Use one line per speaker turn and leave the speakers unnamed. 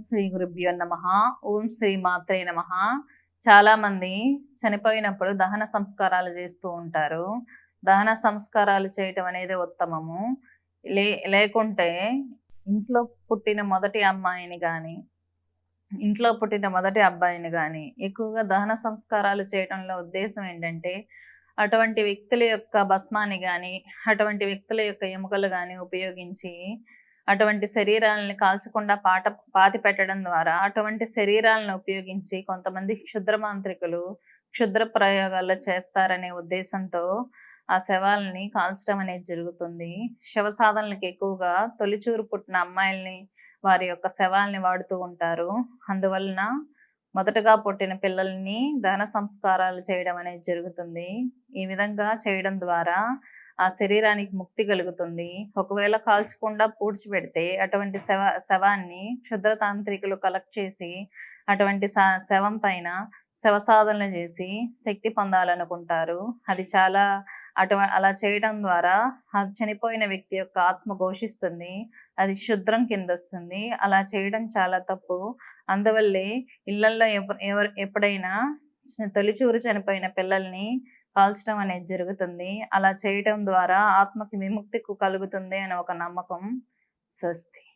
శ్రీ గురుభ్యో నమః. ఓం శ్రీ మాత్రే నమః. చాలా మంది చనిపోయినప్పుడు దహన సంస్కారాలు చేస్తూ ఉంటారు. దహన సంస్కారాలు చేయటం అనేది ఉత్తమము. లేకుంటే ఇంట్లో పుట్టిన మొదటి అమ్మాయిని కానీ ఇంట్లో పుట్టిన మొదటి అబ్బాయిని కానీ ఎక్కువగా దహన సంస్కారాలు చేయటంలో ఉద్దేశం ఏంటంటే అటువంటి వ్యక్తుల యొక్క భస్మాన్ని కానీ అటువంటి వ్యక్తుల యొక్క ఎముకలు కానీ ఉపయోగించి అటువంటి శరీరాలను కాల్చకుండా పాతి పెట్టడం ద్వారా అటువంటి శరీరాలను ఉపయోగించి కొంతమంది క్షుద్ర మాంత్రికులు క్షుద్ర ప్రయోగాలు చేస్తారనే ఉద్దేశంతో ఆ శవాలని కాల్చడం అనేది జరుగుతుంది. శవ సాధనలకు ఎక్కువగా తొలిచూరు పుట్టిన అమ్మాయిల్ని వారి యొక్క శవాల్ని వాడుతూ ఉంటారు. అందువలన మొదటగా పుట్టిన పిల్లల్ని దహన సంస్కారాలు చేయడం అనేది జరుగుతుంది. ఈ విధంగా చేయడం ద్వారా ఆ శరీరానికి ముక్తి కలుగుతుంది. ఒకవేళ కాల్చకుండా పూడ్చిపెడితే అటువంటి శవాన్ని క్షుద్ర తాంత్రికులు కలెక్ట్ చేసి అటువంటి శవం పైన శవ సాధనలు చేసి శక్తి పొందాలనుకుంటారు. అది చాలా అలా చేయడం ద్వారా ఆ చనిపోయిన వ్యక్తి యొక్క ఆత్మ ఘోషిస్తుంది. అది శుద్రం కింద వస్తుంది. అలా చేయడం చాలా తప్పు. అందువల్లే ఇళ్లల్లో ఎప్పుడైనా తొలిచూరు చనిపోయిన పిల్లల్ని కాల్చడం అనేది జరుగుతుంది. అలా చేయటం ద్వారా ఆత్మకి విముక్తి కలుగుతుంది అని ఒక నమ్మకం. స్వస్తి.